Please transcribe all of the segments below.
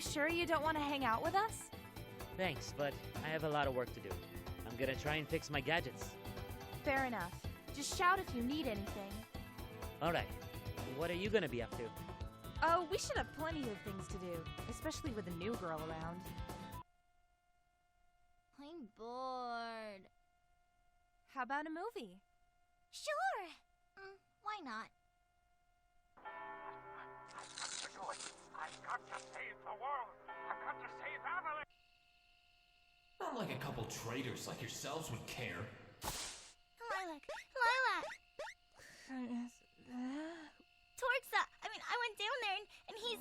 you sure you don't want to hang out with us? Thanks, but I have a lot of work to do. I'm gonna try and fix my gadgets. Fair enough. Just shout if you need anything. Alright, what are you gonna be up to? Oh, we should have plenty of things to do, especially with a new girl around. I'm bored. How about a movie? Sure! Why not? I've got to save the world. I've got to save Avalon. Not like a couple traitors like yourselves would care. Lilac! Torxa! I went down there and he's...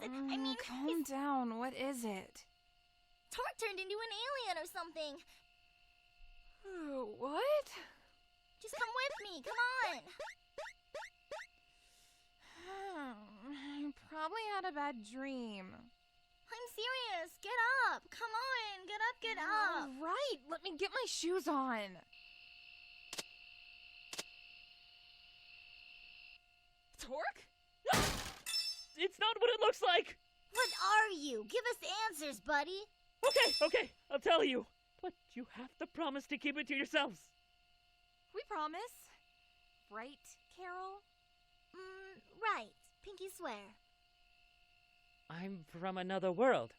Calm down. What is it? Torque turned into an alien or something. What? Just come with me, come on! I probably had a bad dream. I'm serious, get up! Come on, get up! All right, let me get my shoes on. Torque? It's not what it looks like! What are you? Give us answers, buddy! Okay, I'll tell you. But you have to promise to keep it to yourselves. We promise. Right, Carol? Right. Pinky swear. I'm from another world.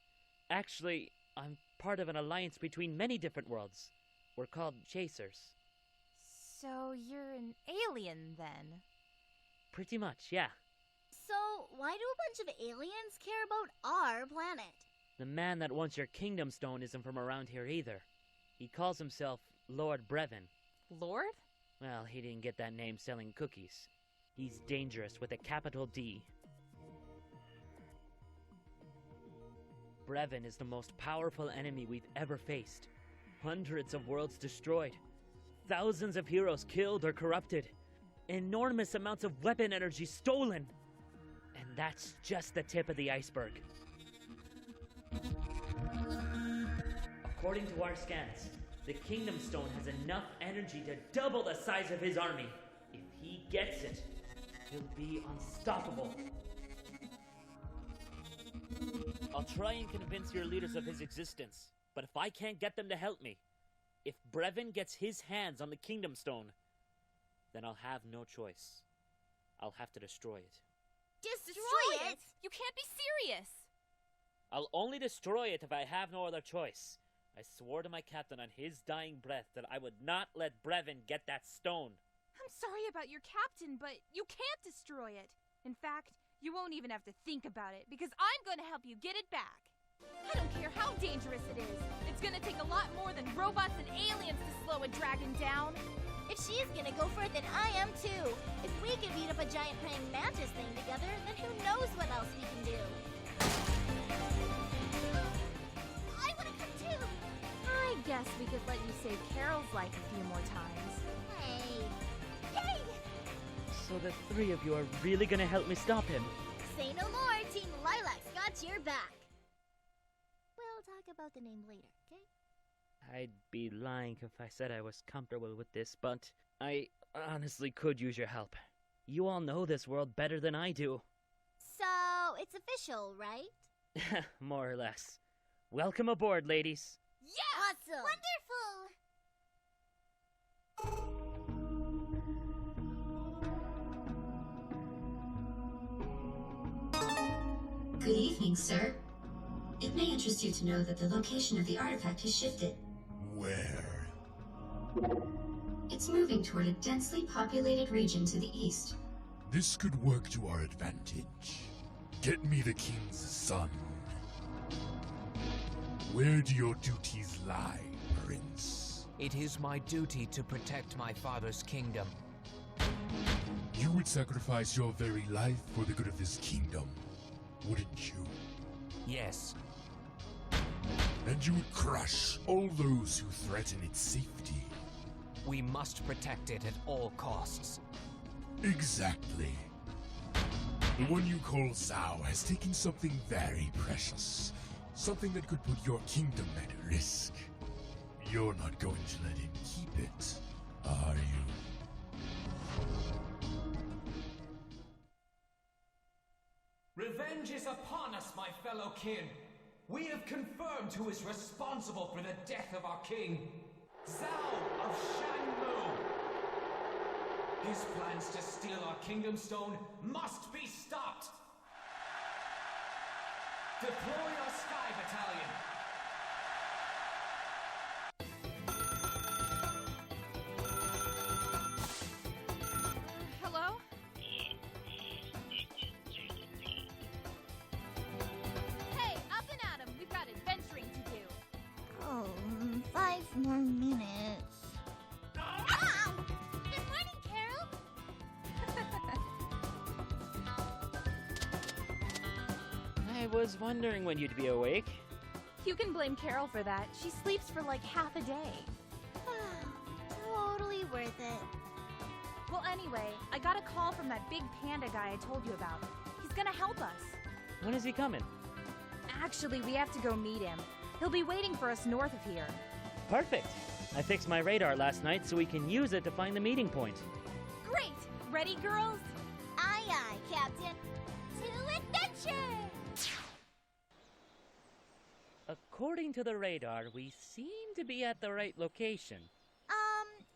Actually, I'm part of an alliance between many different worlds. We're called Chasers. So you're an alien, then? Pretty much, yeah. So, why do a bunch of aliens care about our planet? The man that wants your kingdom stone isn't from around here either. He calls himself Lord Brevin. Lord? Well, he didn't get that name selling cookies. He's dangerous with a capital D. Brevin is the most powerful enemy we've ever faced. Hundreds of worlds destroyed. Thousands of heroes killed or corrupted. Enormous amounts of weapon energy stolen. And that's just the tip of the iceberg. According to our scans, the Kingdom Stone has enough energy to double the size of his army. If he gets it, he'll be unstoppable. I'll try and convince your leaders of his existence, but if I can't get them to help me, if Brevin gets his hands on the Kingdom Stone, then I'll have no choice. I'll have to destroy it. Destroy it? You can't be serious! I'll only destroy it if I have no other choice. I swore to my captain on his dying breath that I would not let Brevin get that stone. I'm sorry about your captain, but you can't destroy it. In fact, you won't even have to think about it, because I'm going to help you get it back. I don't care how dangerous it is. It's going to take a lot more than robots and aliens to slow a dragon down. If she's gonna go for it, then I am too. If we can beat up a giant praying mantis thing together, then who knows what else we can do. I wanna come too! I guess we could let you save Carol's life a few more times. Hey! Yay! So the three of you are really gonna help me stop him? Say no more, Team Lilac's got your back. We'll talk about the name later, okay? I'd be lying if I said I was comfortable with this, but I honestly could use your help. You all know this world better than I do. So, it's official, right? More or less. Welcome aboard, ladies. Yeah! Awesome! Wonderful! Good evening, sir. It may interest you to know that the location of the artifact has shifted. Where? It's moving toward a densely populated region to the east. This could work to our advantage. Get me the king's son. Where do your duties lie, Prince? It is my duty to protect my father's kingdom. You would sacrifice your very life for the good of this kingdom, wouldn't you? Yes. And you would crush all those who threaten its safety. We must protect it at all costs. Exactly. The one you call Zhao has taken something very precious. Something that could put your kingdom at risk. You're not going to let him keep it, are you? Revenge is upon us, my fellow kin. We have confirmed who is responsible for the death of our king, Zhao of Shangmu. His plans to steal our kingdom stone must be stopped. Deploy our Sky Battalion. Hello? Hey, up and at 'em. We've got adventuring to do. Oh, 5 more minutes. Ow! Good morning, Carol. I was wondering when you'd be awake. You can blame Carol for that. She sleeps for like half a day. Totally worth it. Well, anyway, I got a call from that big panda guy I told you about. He's gonna help us. When is he coming? Actually, we have to go meet him. He'll be waiting for us north of here. Perfect. I fixed my radar last night so we can use it to find the meeting point. Great! Ready, girls? Aye, aye, Captain. To adventure! According to the radar, we seem to be at the right location.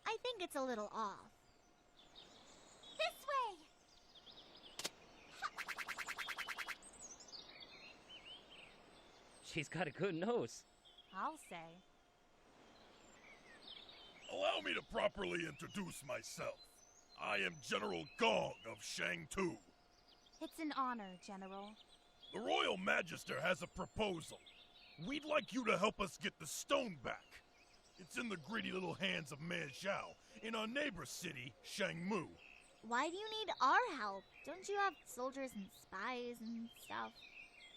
I think it's a little off. This way! She's got a good nose. I'll say. Allow me to properly introduce myself. I am General Gong of Shangtu. It's an honor, General. The Royal Magister has a proposal. We'd like you to help us get the stone back. It's in the greedy little hands of Man Zhao in our neighbor city, Shangmu. Why do you need our help? Don't you have soldiers and spies and stuff?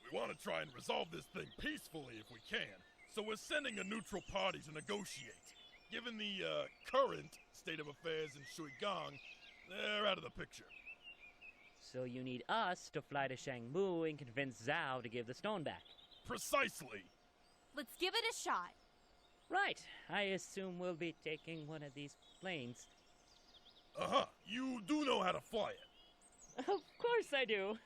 We want to try and resolve this thing peacefully if we can, so we're sending a neutral party to negotiate. Given the current state of affairs in Shuigang, they're out of the picture. So you need us to fly to Shangmu and convince Zhao to give the stone back. Precisely. Let's give it a shot. Right. I assume we'll be taking one of these planes. Uh-huh. You do know how to fly it. Of course I do.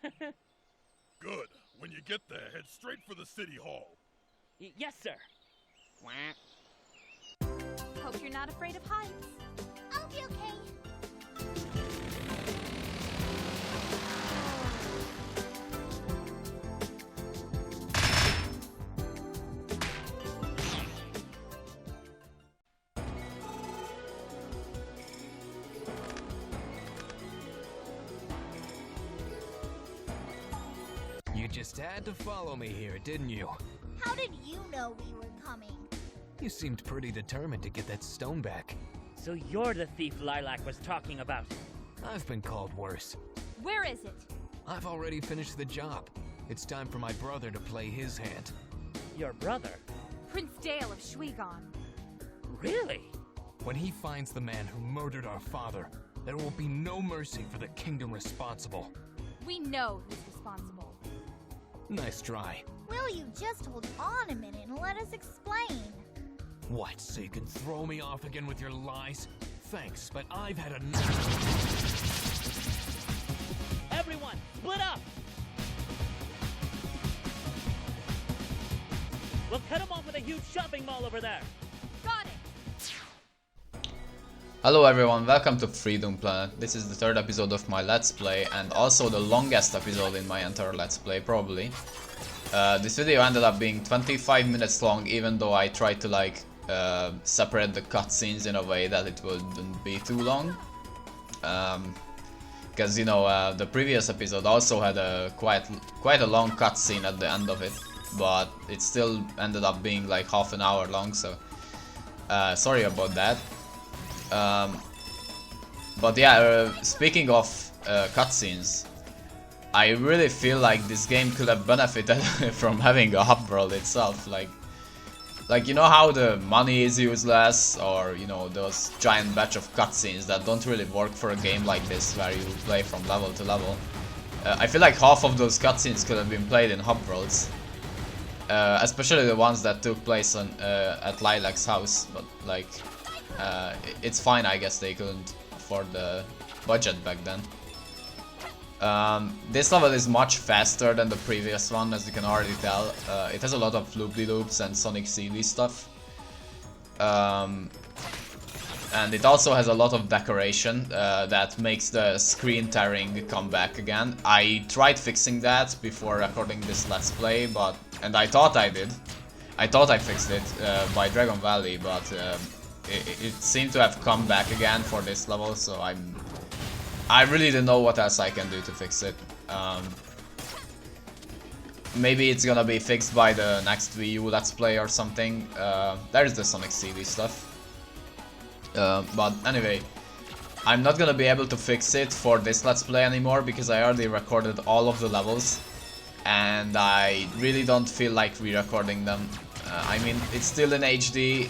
Good. When you get there, head straight for the city hall. Yes, sir. Hope you're not afraid of heights. I'll be okay. You just had to follow me here, didn't you? How did you know we were coming? You seemed pretty determined to get that stone back. So you're the thief Lilac was talking about. I've been called worse. Where is it? I've already finished the job. It's time for my brother to play his hand. Your brother? Prince Dale of Shuigang. Really? When he finds the man who murdered our father, there will be no mercy for the kingdom responsible. We know who's responsible. Nice try. Will you just hold on a minute and let us explain? What, so you can throw me off again with your lies? Thanks, but I've had enough. Everyone, split up! We'll cut him off with a huge shopping mall over there. Got it! Hello everyone, welcome to Freedom Planet. This is the third episode of my Let's Play and also the longest episode in my entire Let's Play, probably. This video ended up being 25 minutes long, even though I tried to like separate the cutscenes in a way that it wouldn't be too long. Because you know, the previous episode also had a quite a long cutscene at the end of it, but it still ended up being like half an hour long, so sorry about that. But yeah, speaking of cutscenes, I really feel like this game could have benefited from having a hub world itself. Like you know how the money is useless, or you know those giant batch of cutscenes that don't really work for a game like this where you play from level to level. I feel like half of those cutscenes could have been played in hub worlds, especially the ones that took place on at Lilac's house. But like, it's fine, I guess they couldn't afford the budget back then. This level is much faster than the previous one, as you can already tell. It has a lot of loop-de-loops and Sonic CD stuff. And it also has a lot of decoration that makes the screen tearing come back again. I tried fixing that before recording this Let's Play, and I thought I did. I thought I fixed it by Dragon Valley, but it seemed to have come back again for this level, so I really don't know what else I can do to fix it. Maybe it's gonna be fixed by the next Wii U Let's Play or something. There's the Sonic CD stuff. But anyway, I'm not gonna be able to fix it for this Let's Play anymore because I already recorded all of the levels and I really don't feel like re-recording them. I mean, it's still in HD,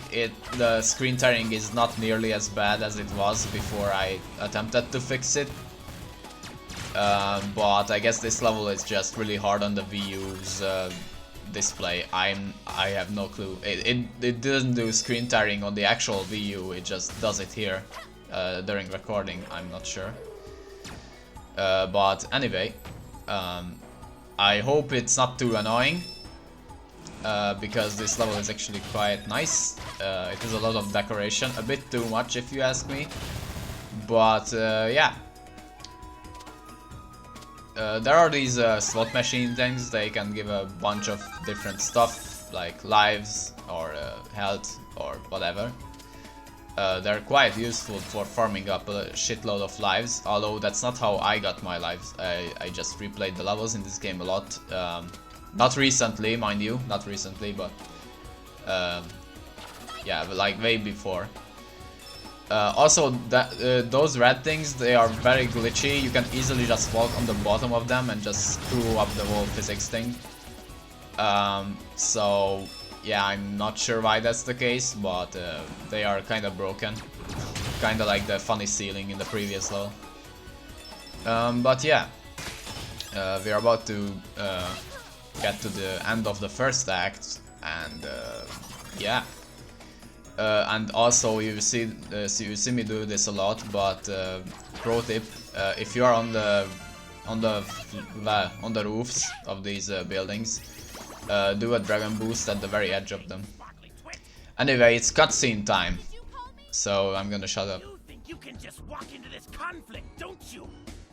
the screen tearing is not nearly as bad as it was before I attempted to fix it. But I guess this level is just really hard on the Wii U's display. I have no clue. It doesn't do screen tearing on the actual Wii U, it just does it here during recording, I'm not sure. But anyway, I hope it's not too annoying, because this level is actually quite nice. It has a lot of decoration, a bit too much if you ask me, but yeah. There are these slot machine things. They can give a bunch of different stuff like lives or health or whatever. They're quite useful for farming up a shitload of lives, although that's not how I got my lives. I just replayed the levels in this game a lot. Not recently, mind you, not recently, but yeah, but like way before. Also, those red things, they are very glitchy. You can easily just walk on the bottom of them and just screw up the whole physics thing. So, yeah, I'm not sure why that's the case, but they are kind of broken. Kind of like the funny ceiling in the previous level. But yeah, we are about to get to the end of the first act, and yeah. And also you see me do this a lot, but pro tip: if you are on the roofs of these buildings, do a dragon boost at the very edge of them. Anyway, it's cutscene time, so I'm gonna shut up. You think you can just walk into this conflict, don't you?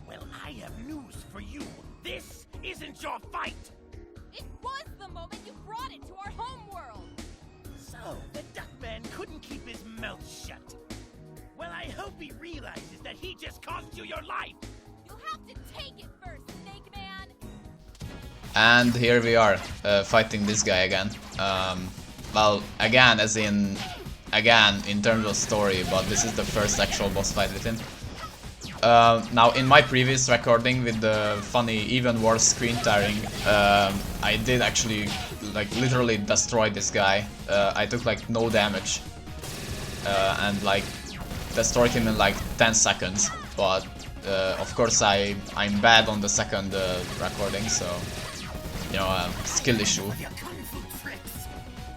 Well, I have news for you. This isn't your fight. It was the moment you brought it to our homeworld. So, the Duckman couldn't keep his mouth shut. Well, I hope he realizes that he just cost you your life. You'll have to take it first, Snake Man. And here we are, fighting this guy again. Well, again, as in... again, in terms of story, but this is the first actual boss fight with him. Now, in my previous recording with the funny, even worse screen tearing, I did actually, like, literally destroy this guy. I took, like, no damage. And, like, destroyed him in, like, 10 seconds. But, of course, I'm bad on the second recording, so, you know, skill issue.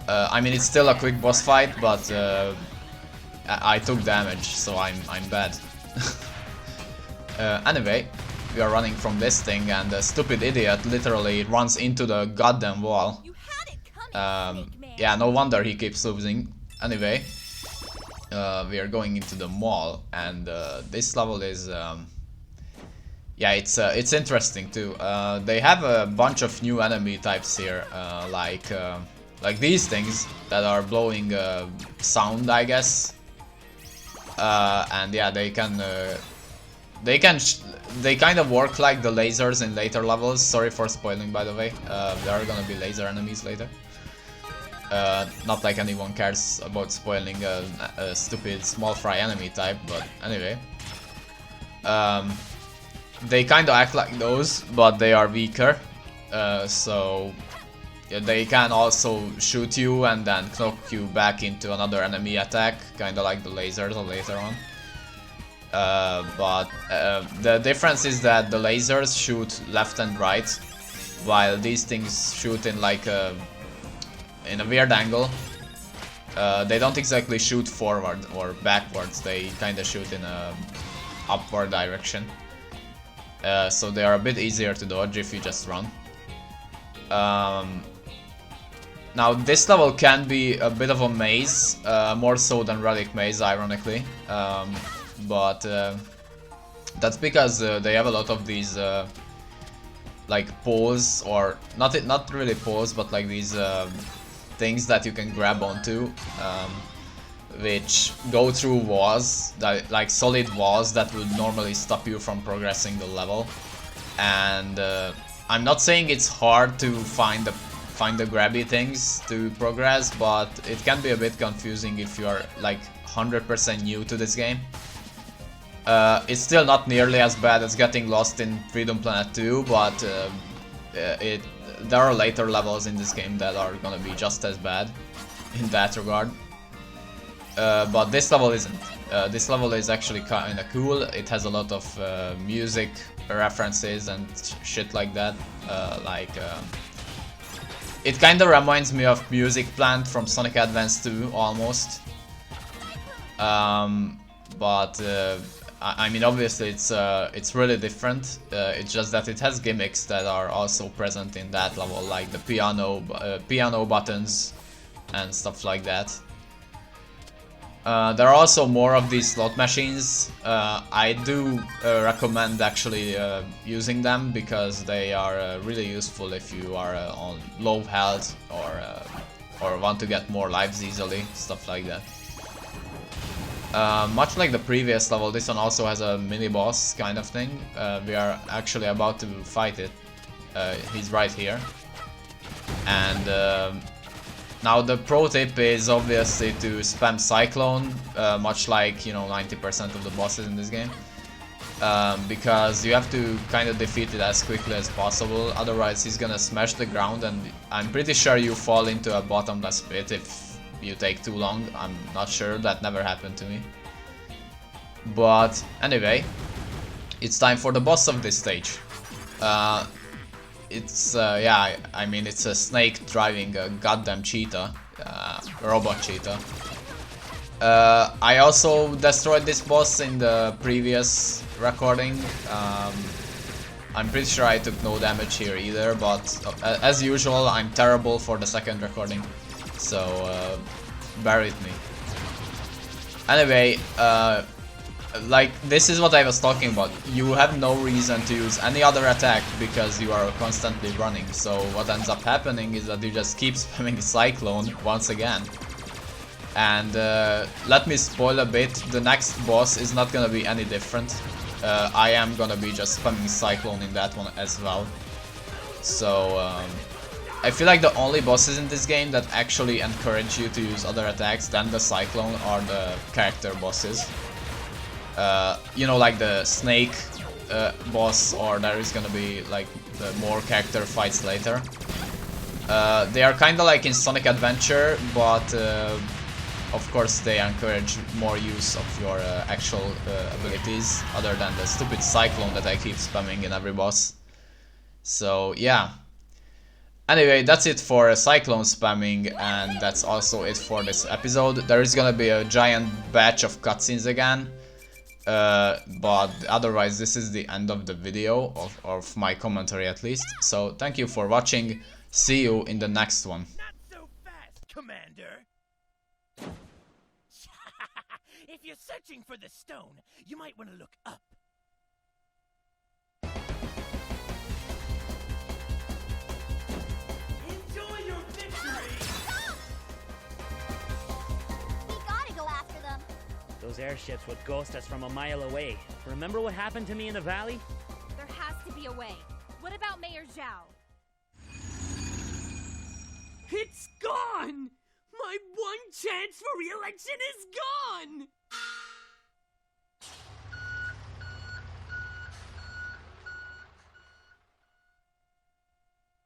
I mean, it's still a quick boss fight, but I took damage, so I'm bad. Anyway, we are running from this thing, and the stupid idiot literally runs into the goddamn wall. Yeah, no wonder he keeps losing. Anyway, we are going into the mall, and this level is yeah, it's interesting too. They have a bunch of new enemy types here, like these things that are blowing sound, I guess. And yeah, they kind of work like the lasers in later levels. Sorry for spoiling, by the way. There are gonna be laser enemies later. Not like anyone cares about spoiling a stupid small fry enemy type, but anyway. They kind of act like those, but they are weaker. So yeah, they can also shoot you and then knock you back into another enemy attack, kind of like the lasers later on. But the difference is that the lasers shoot left and right, while these things shoot in like in a weird angle. They don't exactly shoot forward or backwards, they kind of shoot in a upward direction. so they are a bit easier to dodge if you just run. Now this level can be a bit of a maze, more so than Relic Maze, ironically, but that's because they have a lot of these like poles, or not really poles, but like these things that you can grab onto, which go through walls, like solid walls that would normally stop you from progressing the level. And I'm not saying it's hard to find the grabby things to progress, but it can be a bit confusing if you are like 100% new to this game. It's still not nearly as bad as getting lost in Freedom Planet 2, but there are later levels in this game that are gonna be just as bad in that regard. But this level isn't. This level is actually kinda cool. It has a lot of music references and shit like that. It kinda reminds me of Music Plant from Sonic Advance 2, almost. But I mean, obviously it's really different. It's just that it has gimmicks that are also present in that level, like the piano buttons and stuff like that. There are also more of these slot machines. I do recommend actually using them, because they are really useful if you are on low health or want to get more lives easily, stuff like that. Much like the previous level, this one also has a mini-boss kind of thing. We are actually about to fight it. He's right here. And now the pro tip is obviously to spam Cyclone, much like, you know, 90% of the bosses in this game. Because you have to kind of defeat it as quickly as possible, otherwise he's gonna smash the ground, and I'm pretty sure you fall into a bottomless pit if you take too long. I'm not sure, that never happened to me. But anyway, it's time for the boss of this stage. Yeah, I mean, it's a snake driving a goddamn cheetah, robot cheetah. I also destroyed this boss in the previous recording. I'm pretty sure I took no damage here either, but as usual, I'm terrible for the second recording, so bear with me. Anyway, like, this is what I was talking about. You have no reason to use any other attack because you are constantly running. So what ends up happening is that you just keep spamming Cyclone once again. And let me spoil a bit, the next boss is not gonna be any different. I am gonna be just spamming Cyclone in that one as well. So I feel like the only bosses in this game that actually encourage you to use other attacks than the Cyclone are the character bosses. You know, like the snake boss, or there is gonna be like the more character fights later. They are kinda like in Sonic Adventure, but of course they encourage more use of your actual abilities, other than the stupid Cyclone that I keep spamming in every boss. So yeah. Anyway, that's it for Cyclone spamming, and that's also it for this episode. There is gonna be a giant batch of cutscenes again. But otherwise this is the end of the video, of my commentary at least. So thank you for watching, see you in the next one. Not so fast, Commander. If you're searching for the stone, you might want to look up. Enjoy your victory! We gotta go after them. Those airships would ghost us from a mile away. Remember what happened to me in the valley? There has to be a way. What about Mayor Zhao? It's gone! My one chance for re-election is gone!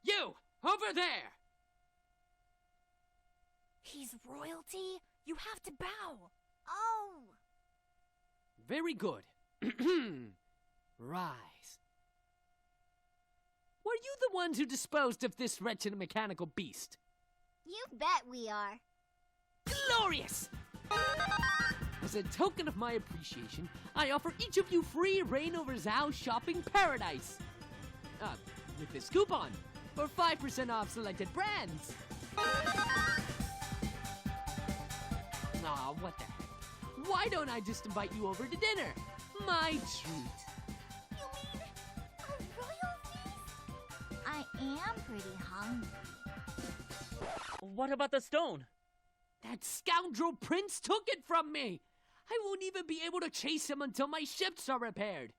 You! Over there! He's royalty? You have to bow. Oh! Very good. Rise. Were you the ones who disposed of this wretched mechanical beast? You bet we are. Glorious! As a token of my appreciation, I offer each of you free reign over Zhao's shopping paradise. With this coupon, for 5% off selected brands. Aw, what the heck? Why don't I just invite you over to dinner? My treat. You mean a royal feast? I am pretty hungry. What about the stone? That scoundrel prince took it from me! I won't even be able to chase him until my ships are repaired.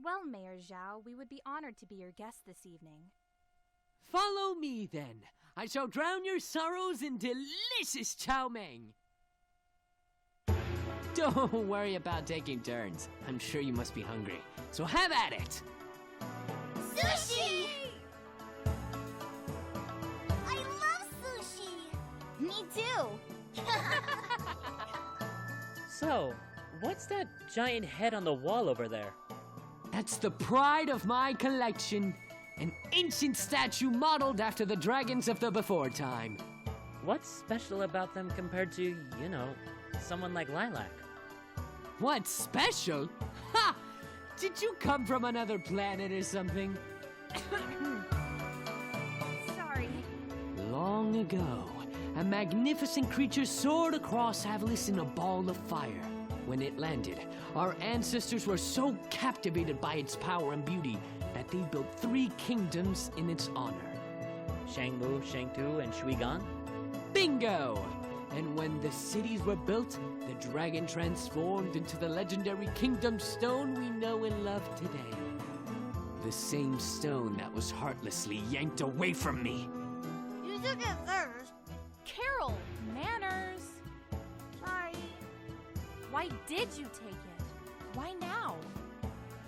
Well, Mayor Zhao, we would be honored to be your guest this evening. Follow me, then. I shall drown your sorrows in delicious chow mein. Don't worry about taking turns. I'm sure you must be hungry. So have at it! Sushi! I love sushi! Me too! So, what's that giant head on the wall over there? That's the pride of my collection. An ancient statue modeled after the dragons of the before time. What's special about them compared to, you know, someone like Lilac? What's special? Ha! Did you come from another planet or something? Sorry. Long ago, a magnificent creature soared across Avalis in a ball of fire. When it landed, our ancestors were so captivated by its power and beauty that they built 3 kingdoms in its honor. Shangmu, Shangtu, and Shuigan? Bingo! And when the cities were built, the dragon transformed into the legendary kingdom stone we know and love today. The same stone that was heartlessly yanked away from me. You took it first. Carol, manners. Sorry. Why did you take it? Why now?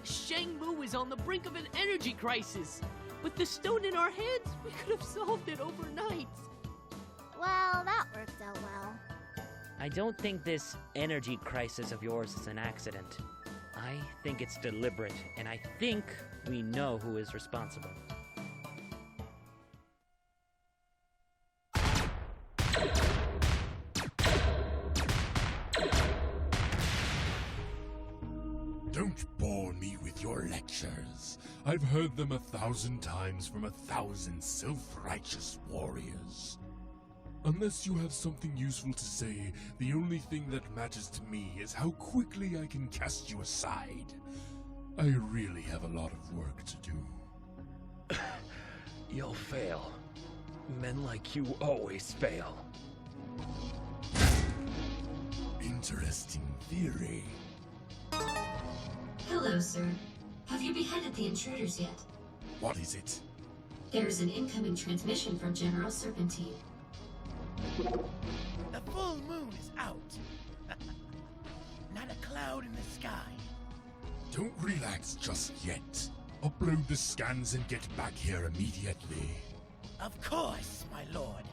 Shangmu is on the brink of an energy crisis. With the stone in our hands, we could have solved it overnight. Well, that worked out well. I don't think this energy crisis of yours is an accident. I think it's deliberate, and I think we know who is responsible. Don't bore me with your lectures. I've heard them 1,000 times from 1,000 self-righteous warriors. Unless you have something useful to say, the only thing that matters to me is how quickly I can cast you aside. I really have a lot of work to do. You'll fail. Men like you always fail. Interesting theory. Hello, sir. Have you beheaded the intruders yet? What is it? There's an incoming transmission from General Serpentine. The full moon is out. Not a cloud in the sky. Don't relax just yet. Upload the scans and get back here immediately. Of course, my lord.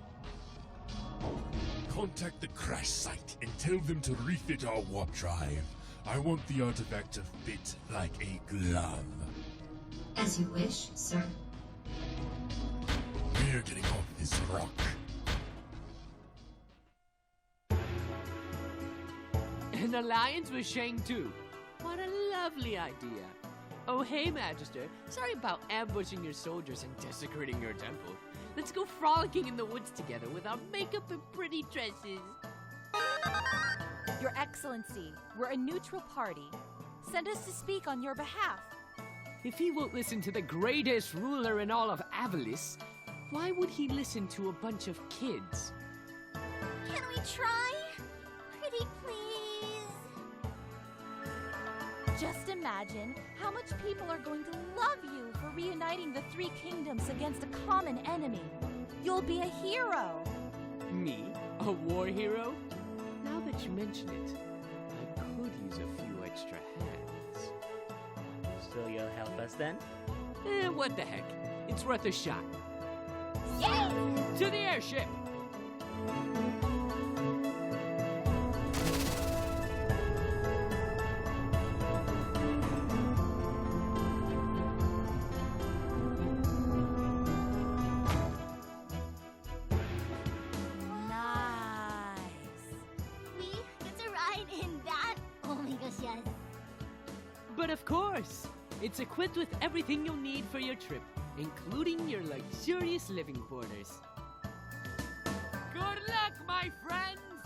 Contact the crash site and tell them to refit our warp drive. I want the artifact to fit like a glove. As you wish, sir. We're getting off this rock. An alliance with Shangtu. What a lovely idea. Oh, hey, Magister. Sorry about ambushing your soldiers and desecrating your temple. Let's go frolicking in the woods together with our makeup and pretty dresses. Your Excellency, we're a neutral party. Send us to speak on your behalf. If he won't listen to the greatest ruler in all of Avalis, why would he listen to a bunch of kids? Can we try? Pretty please. Just imagine how much people are going to love you for reuniting the 3 kingdoms against a common enemy. You'll be a hero. Me? A war hero? Now that you mention it, I could use a few extra hands. So you'll help us then? What the heck? It's worth a shot. Yay! To the airship! Nice. But of course, it's equipped with everything you'll need for your trip, including your luxurious living quarters. Good luck, my friends!